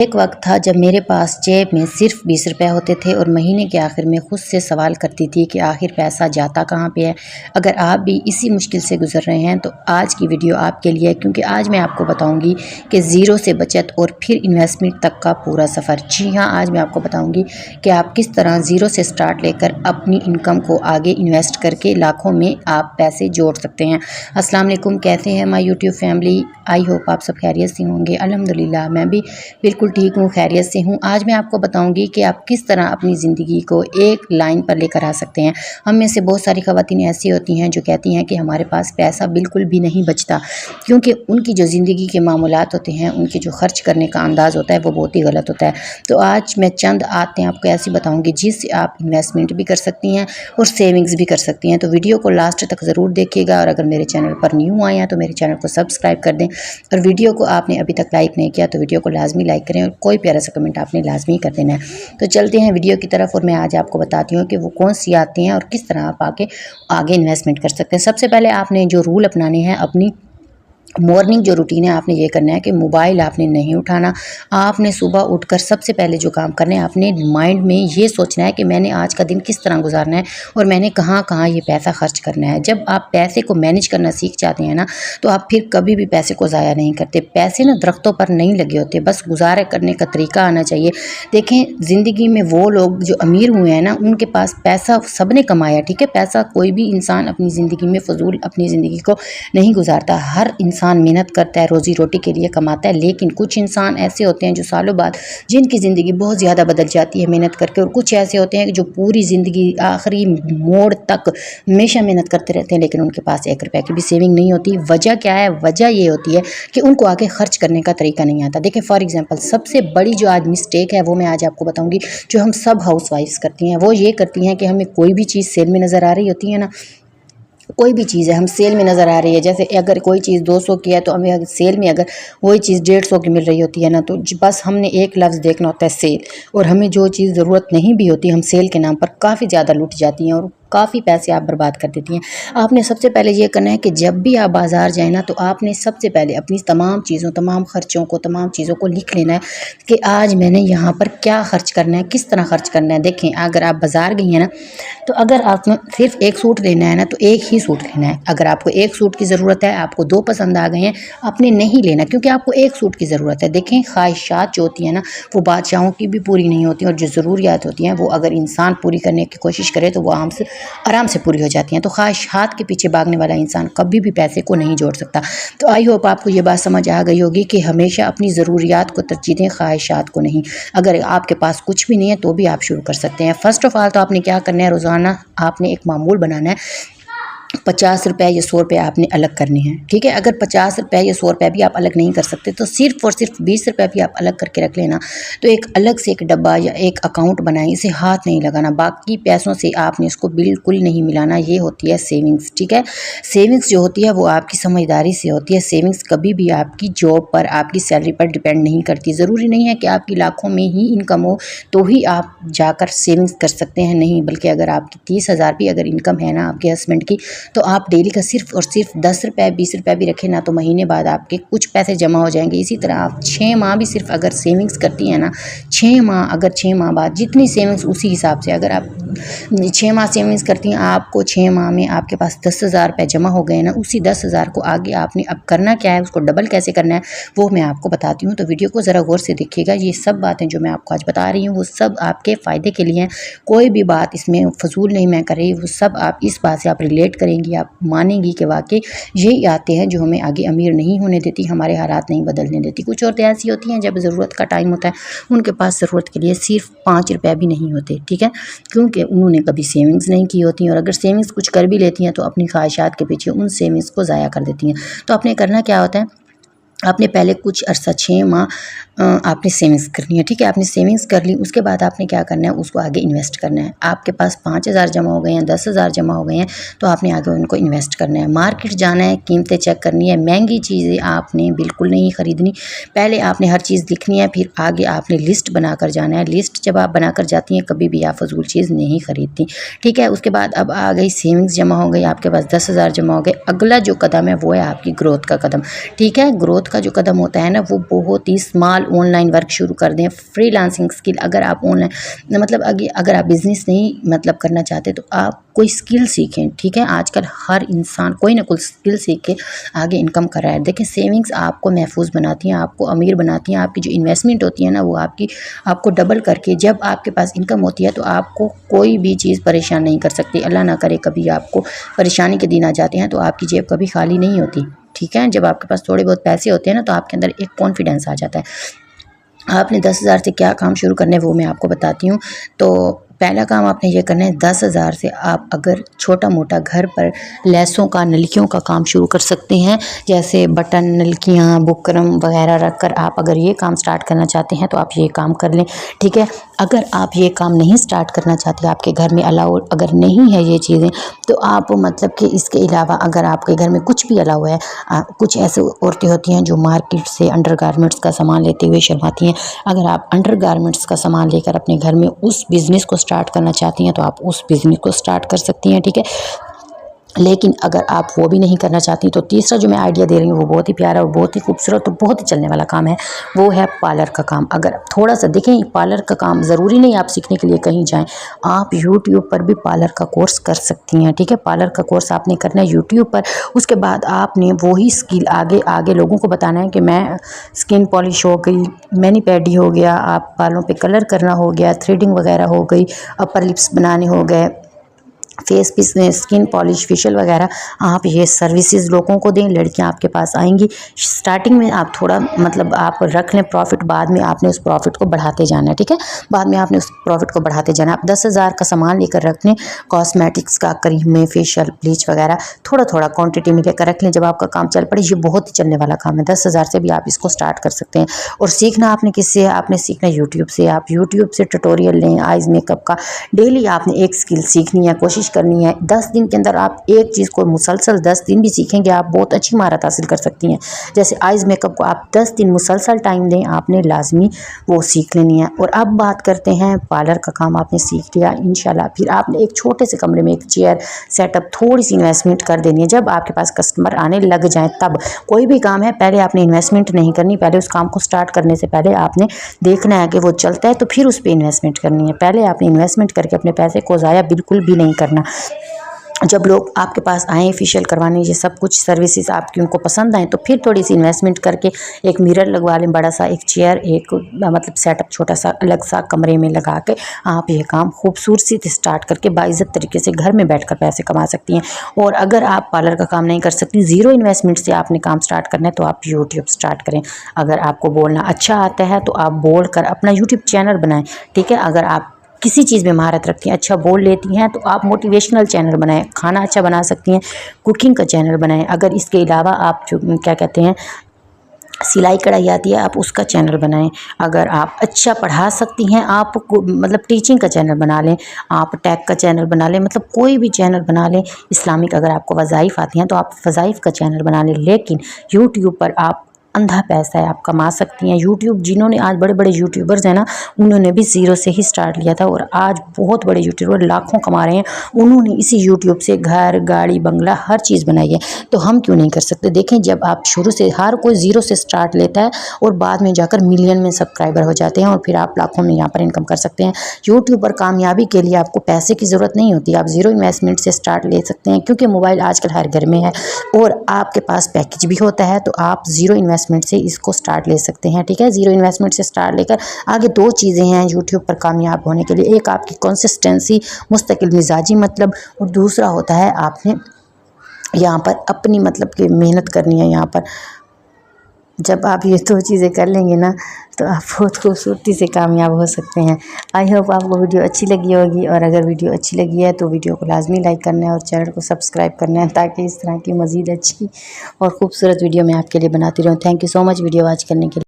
एक वक्त था जब मेरे पास जेब में सिर्फ 20 रुपए होते थे और महीने के आखिर में खुद से सवाल करती थी कि आखिर पैसा जाता कहाँ पे है। अगर आप भी इसी मुश्किल से गुजर रहे हैं तो आज की वीडियो आपके लिए है, क्योंकि आज मैं आपको बताऊंगी कि ज़ीरो से बचत और फिर इन्वेस्टमेंट तक का पूरा सफ़र। जी हाँ, आज मैं आपको बताऊँगी कि आप किस तरह ज़ीरो से स्टार्ट लेकर अपनी इनकम को आगे इन्वेस्ट करके लाखों में आप पैसे जोड़ सकते हैं। अस्सलाम वालेकुम, कैसे हैं my YouTube family? I hope आप सब खैरियत से होंगे। अल्हम्दुलिल्लाह मैं भी बिल्कुल ठीक हूँ, खैरियत से हूँ। आज मैं आपको बताऊंगी कि आप किस तरह अपनी ज़िंदगी को एक लाइन पर लेकर आ सकते हैं। हम में से बहुत सारी ख़वातीन ऐसी होती हैं जो कहती हैं कि हमारे पास पैसा बिल्कुल भी नहीं बचता, क्योंकि उनकी जो ज़िंदगी के मामूलात होते हैं, उनके जो खर्च करने का अंदाज़ होता है वो बहुत ही गलत होता है। तो आज मैं चंद आदतें आपको ऐसी बताऊँगी जिससे आप इन्वेस्टमेंट भी कर सकती हैं और सेविंग्स भी कर सकती हैं। तो वीडियो को लास्ट तक ज़रूर देखिएगा और अगर मेरे चैनल पर न्यू आए हैं तो मेरे चैनल को सब्सक्राइब कर दें और वीडियो को आपने अभी तक लाइक नहीं किया तो वीडियो को लाजमी लाइक करें और कोई प्यारा सा कमेंट आपने लाजमी कर देना है। तो चलते हैं वीडियो की तरफ और मैं आज आपको बताती हूँ कि वो कौन सी आती हैं और किस तरह आप आगे इन्वेस्टमेंट कर सकते हैं। सबसे पहले आपने जो रूल अपनाने हैं, अपनी मॉर्निंग जो रूटीन है आपने ये करना है कि मोबाइल आपने नहीं उठाना। आपने सुबह उठकर सबसे पहले जो काम करना है, आपने माइंड में ये सोचना है कि मैंने आज का दिन किस तरह गुजारना है और मैंने कहाँ कहाँ ये पैसा खर्च करना है। जब आप पैसे को मैनेज करना सीख जाते हैं ना, तो आप फिर कभी भी पैसे को ज़ाया नहीं करते। पैसे ना दरख्तों पर नहीं लगे होते, बस गुजारा करने का तरीका आना चाहिए। देखें, ज़िंदगी में वो लोग जो अमीर हुए हैं ना, उनके पास पैसा सब ने कमाया, ठीक है। पैसा कोई भी इंसान अपनी ज़िंदगी में फजूल अपनी ज़िंदगी को नहीं गुजारता। हर इंसान मेहनत करता है, रोजी रोटी के लिए कमाता है, लेकिन कुछ इंसान ऐसे होते हैं जो सालों बाद जिनकी ज़िंदगी बहुत ज़्यादा बदल जाती है मेहनत करके, और कुछ ऐसे होते हैं जो पूरी ज़िंदगी आखिरी मोड़ तक हमेशा मेहनत करते रहते हैं लेकिन उनके पास 1 रुपये की भी सेविंग नहीं होती। वजह क्या है? वजह ये होती है कि उनको आगे खर्च करने का तरीका नहीं आता। देखिए, फॉर एग्जाम्पल सबसे बड़ी जो आज मिस्टेक है वो मैं आज आपको बताऊँगी, जो हम सब हाउस वाइफ्स करती हैं। वो ये करती हैं कि हमें कोई भी चीज़ सेल में नज़र आ रही होती है ना, कोई भी चीज़ है हम सेल में नज़र आ रही है, जैसे अगर कोई चीज़ 200 की है तो हमें सेल में अगर वही चीज़ 150 की मिल रही होती है ना, तो बस हमने एक लफ्ज़ देखना होता है सेल, और हमें जो चीज़ ज़रूरत नहीं भी होती हम सेल के नाम पर काफ़ी ज़्यादा लूट जाती हैं और काफ़ी पैसे आप बर्बाद कर देती हैं। आपने सबसे पहले ये करना है कि जब भी आप बाज़ार जाएँ ना, तो आपने सबसे पहले अपनी तमाम चीज़ों, तमाम खर्चों को, तमाम चीज़ों को लिख लेना है कि आज मैंने यहाँ पर क्या खर्च करना है, किस तरह खर्च करना है। देखें, अगर आप बाज़ार गई हैं ना, तो अगर आपने सिर्फ एक सूट लेना है ना, तो एक ही सूट लेना है। अगर आपको एक सूट की ज़रूरत है, आपको 2 पसंद आ गए हैं, आपने नहीं लेना, क्योंकि आपको एक सूट की ज़रूरत है। देखें, ख्वाहिशात जो होती हैं ना, वो बादशाहों की भी पूरी नहीं होती, और जो ज़रूरियात होती हैं वो अगर इंसान पूरी करने की कोशिश करे तो वो आराम से पूरी हो जाती हैं। तो ख्वाहिशात के पीछे भागने वाला इंसान कभी भी पैसे को नहीं जोड़ सकता। तो आई होप आपको ये बात समझ आ गई होगी कि हमेशा अपनी ज़रूरियात को तरजीह दें, ख्वाहिशात को नहीं। अगर आपके पास कुछ भी नहीं है तो भी आप शुरू कर सकते हैं। फ़र्स्ट ऑफ़ ऑल तो आपने क्या करना है, रोज़ाना आपने एक मामूल बनाना है। 50 रुपये या 100 रुपये आपने अलग करने हैं, ठीक है। अगर 50 रुपये या 100 रुपये भी आप अलग नहीं कर सकते तो सिर्फ और सिर्फ 20 रुपये भी आप अलग करके रख लेना। तो एक अलग से एक डब्बा या एक अकाउंट बनाएं, इसे हाथ नहीं लगाना, बाकी पैसों से आपने इसको बिल्कुल नहीं मिलाना। ये होती है सेविंग्स, ठीक है। सेविंग्स जो होती है वो आपकी समझदारी से होती है। सेविंग्स कभी भी आपकी जॉब पर, आपकी सैलरी पर डिपेंड नहीं करती। ज़रूरी नहीं है कि आपकी लाखों में ही इनकम हो तो ही आप जाकर सेविंग्स कर सकते हैं, नहीं, बल्कि अगर आपकी 30,000 भी अगर इनकम है ना आपके हस्बैंड की, तो आप डेली का सिर्फ और सिर्फ 10 रुपये 20 रुपये भी रखें ना, तो महीने बाद आपके कुछ पैसे जमा हो जाएंगे। इसी तरह आप 6 माह भी सिर्फ अगर सेविंग्स करती हैं ना, 6 माह, अगर 6 माह बाद जितनी सेविंग्स उसी हिसाब से, अगर आप 6 माह सेविंग्स करती हैं, आपको 6 माह में आपके पास 10,000 रुपये जमा हो गए ना, उसी 10,000 को आगे आपने अब करना क्या है, उसको डबल कैसे करना है वो मैं आपको बताती हूँ। तो वीडियो को ज़रा गौर से देखिएगा। ये सब बातें जो मैं आपको आज बता रही हूँ वो सब आपके फ़ायदे के लिए हैं। कोई भी बात इसमें फजूल नहीं मैं कर रही, वो सब आप इस बात से आप रिलेट करेंगी, आप मानेंगी कि वाकई यही आते हैं जो हमें आगे अमीर नहीं होने देती, हमारे हालात नहीं बदलने देती। कुछ औरतें ऐसी होती हैं जब ज़रूरत का टाइम होता है उनके पास ज़रूरत के लिए सिर्फ 5 रुपये भी नहीं होते, ठीक है, क्योंकि उन्होंने कभी सेविंग्स नहीं की होती हैं, और अगर सेविंग्स कुछ कर भी लेती हैं तो अपनी ख्वाहिशात के पीछे उन सेविंग्स को ज़ाया कर देती हैं। तो आपने करना क्या होता है, आपने पहले कुछ अरसा 6 माह आपने सेविंग्स करनी है, ठीक है। आपने सेविंग्स कर ली, उसके बाद आपने क्या करना है, उसको आगे इन्वेस्ट करना है। आपके पास 5,000 जमा हो गए हैं, 10,000 जमा हो गए हैं, तो आपने आगे उनको इन्वेस्ट करना है। मार्केट जाना है, कीमतें चेक करनी है, महंगी चीज़ें आपने बिल्कुल नहीं ख़रीदनी। पहले आपने हर चीज़ लिखनी है, फिर आगे आपने लिस्ट बनाकर जाना है। लिस्ट जब आप बनाकर जाती हैं कभी भी आप फजूल चीज़ नहीं ख़रीदती, ठीक है। उसके बाद अब आ गई सेविंग्स जमा हो गई, आपके पास 10,000 जमा हो गए। अगला जो कदम है वो है आपकी ग्रोथ का कदम, ठीक है। ग्रोथ का जो कदम होता है ना, वो बहुत ही स्मॉल ऑनलाइन वर्क शुरू कर दें, फ्रीलांसिंग स्किल। अगर आप ऑनलाइन मतलब अगर आप बिज़नेस नहीं मतलब करना चाहते तो आप कोई स्किल सीखें, ठीक है। आजकल हर इंसान कोई ना कोई स्किल सीख के आगे इनकम कर रहा है। देखिए सेविंग्स आपको महफूज बनाती हैं, आपको अमीर बनाती हैं। आपकी जो इन्वेस्टमेंट होती है ना वो आपको डबल करके जब आपके पास इनकम होती है तो आपको कोई भी चीज़ परेशान नहीं कर सकती। अल्लाह ना करे कभी आपको परेशानी के दिन आ जाते हैं तो आपकी जेब कभी खाली नहीं होती, ठीक है। जब आपके पास थोड़े बहुत पैसे होते हैं ना तो आपके अंदर एक कॉन्फिडेंस आ जाता है। आपने 10,000 से क्या काम शुरू करना है वो मैं आपको बताती हूँ। तो पहला काम आपने ये करना है, 10,000 से आप अगर छोटा मोटा घर पर लैसों का, नलकियों का काम शुरू कर सकते हैं। जैसे बटन, नलकियाँ, बुकरम वगैरह रख कर आप अगर ये काम स्टार्ट करना चाहते हैं तो आप ये काम कर लें, ठीक है। अगर आप ये काम नहीं स्टार्ट करना चाहते, आपके घर में अलाउ अगर नहीं है ये चीज़ें, तो आप मतलब कि इसके अलावा अगर आपके घर में कुछ भी अलाउ है, कुछ ऐसे औरतें होती हैं जो मार्केट से अंडरगारमेंट्स का सामान लेते हुए शर्माती हैं। अगर आप अंडरगारमेंट्स का सामान लेकर अपने घर में उस बिज़नेस को स्टार्ट करना चाहती हैं तो आप उस बिज़नेस को स्टार्ट कर सकती हैं, ठीक है। लेकिन अगर आप वो भी नहीं करना चाहती तो तीसरा जो मैं आइडिया दे रही हूँ वो बहुत ही प्यारा और बहुत ही खूबसूरत और बहुत ही चलने वाला काम है, वो है पार्लर का काम। अगर थोड़ा सा देखें, पार्लर का काम ज़रूरी नहीं आप सीखने के लिए कहीं जाएं, आप यूट्यूब पर भी पार्लर का कोर्स कर सकती हैं, ठीक है। पार्लर का कोर्स आपने करना है यूट्यूब पर। उसके बाद आपने वही स्किल आगे आगे लोगों को बताना है कि मैं स्किन पॉलिश हो गई, मैनी पैडी हो गया, आप बालों पे कलर करना हो गया, थ्रेडिंग वगैरह हो गई, अपर लिप्स बनाने हो गए, फेस पे स्किन पॉलिश, फेशियल वगैरह, आप ये सर्विसेज लोगों को दें। लड़कियां आपके पास आएंगी। स्टार्टिंग में आप थोड़ा मतलब आप रख लें प्रॉफिट, बाद में आपने उस प्रॉफिट को बढ़ाते जाना है, ठीक है। बाद में आपने उस प्रॉफिट को बढ़ाते जाना है। आप 10,000 का सामान लेकर रख लें, कॉस्मेटिक्स का, क्रीमें, फेशियल, ब्लीच वगैरह थोड़ा थोड़ा क्वान्टिटी में लेकर रख लें। जब आपका काम चल पड़े, ये बहुत ही चलने वाला काम है, 10,000 से भी आप इसको स्टार्ट कर सकते हैं। और सीखना आपने किससे, आपने सीखना यूट्यूब से। आप यूट्यूब से ट्यूटोरियल लें आइज़ मेकअप का। डेली आपने एक स्किल सीखनी है, कोशिश करनी है 10 दिन के अंदर आप एक चीज़ को मुसलसल 10 दिन भी सीखेंगे, आप बहुत अच्छी महारत हासिल कर सकती हैं। जैसे आइज़ मेकअप को आप 10 दिन मुसलसल टाइम दें, आपने लाजमी वो सीख लेनी है। और अब बात करते हैं पार्लर का काम आपने सीख लिया इंशाल्लाह, फिर आपने एक छोटे से कमरे में एक चेयर सेटअप, थोड़ी सी इन्वेस्टमेंट कर देनी है। जब आपके पास कस्टमर आने लग जाएँ तब कोई भी काम है, पहले आपने इन्वेस्टमेंट नहीं करनी। पहले उस काम को स्टार्ट करने से पहले आपने देखना है कि वो चलता है तो फिर उस पर इन्वेस्टमेंट करनी है। पहले आपने इन्वेस्टमेंट करके अपने पैसे को ज़ाया बिल्कुल भी नहीं करना। जब लोग आपके पास आएँ फेशियल करवाने, ये सब कुछ सर्विसेज आपकी उनको पसंद आए तो फिर थोड़ी सी इन्वेस्टमेंट करके एक मिरर लगवा लें, बड़ा सा एक चेयर, एक मतलब सेटअप छोटा सा अलग सा कमरे में लगा के आप ये काम खूबसूरती से स्टार्ट करके बाइज़्ज़त तरीके से घर में बैठकर पैसे कमा सकती हैं। और अगर आप पार्लर का काम नहीं कर सकती, ज़ीरो इन्वेस्टमेंट से आपने काम स्टार्ट करना है तो आप यूट्यूब स्टार्ट करें। अगर आपको बोलना अच्छा आता है तो आप बोल कर अपना यूट्यूब चैनल बनाएँ, ठीक है। अगर आप किसी चीज़ में महारत रखती हैं, अच्छा बोल लेती हैं, तो आप मोटिवेशनल चैनल बनाएं। खाना अच्छा बना सकती हैं, कुकिंग का चैनल बनाएं। अगर इसके अलावा आप जो क्या कहते हैं सिलाई कढ़ाई आती है, आप उसका चैनल बनाएं। अगर आप अच्छा पढ़ा सकती हैं, आप मतलब टीचिंग का चैनल बना लें, आप टैग का चैनल बना लें, मतलब कोई भी चैनल बना लें। इस्लामिक अगर आपको वज़ाइफ आती हैं तो आप वज़ाइफ का चैनल बना लें। लेकिन यूट्यूब पर आप अंधा पैसा है, आप कमा सकती हैं। यूट्यूब जिन्होंने आज बड़े बड़े यूट्यूबर्स हैं ना, उन्होंने भी ज़ीरो से ही स्टार्ट लिया था और आज बहुत बड़े यूट्यूबर लाखों कमा रहे हैं। उन्होंने इसी यूट्यूब से घर, गाड़ी, बंगला हर चीज़ बनाई है, तो हम क्यों नहीं कर सकते। देखें, जब आप शुरू से, हर कोई ज़ीरो से स्टार्ट लेता है और बाद में जाकर मिलियन में सब्सक्राइबर हो जाते हैं और फिर आप लाखों में यहाँ पर इनकम कर सकते हैं। यूट्यूब पर कामयाबी के लिए आपको पैसे की ज़रूरत नहीं होती, आप ज़ीरो इन्वेस्टमेंट से स्टार्ट ले सकते हैं, क्योंकि मोबाइल आजकल हर घर में है और आपके पास पैकेज भी होता है, तो आप ज़ीरो इन्वेस्टमेंट से इसको स्टार्ट ले सकते हैं, ठीक है। ज़ीरो इन्वेस्टमेंट से स्टार्ट लेकर आगे दो चीज़ें हैं यूट्यूब पर कामयाब होने के लिए, एक आपकी कंसिस्टेंसी, मुस्तकिल मिजाजी मतलब, और दूसरा होता है आपने यहाँ पर अपनी मतलब कि मेहनत करनी है। यहाँ पर जब आप ये दो चीज़ें कर लेंगे ना तो आप बहुत खूबसूरती से कामयाब हो सकते हैं। आई होप आपको वीडियो अच्छी लगी होगी, और अगर वीडियो अच्छी लगी है तो वीडियो को लाजमी लाइक करना है और चैनल को सब्सक्राइब करना है, ताकि इस तरह की मज़ीद अच्छी और खूबसूरत वीडियो मैं आपके लिए बनाती रहूँ। Thank you so much video watch करने के लिए।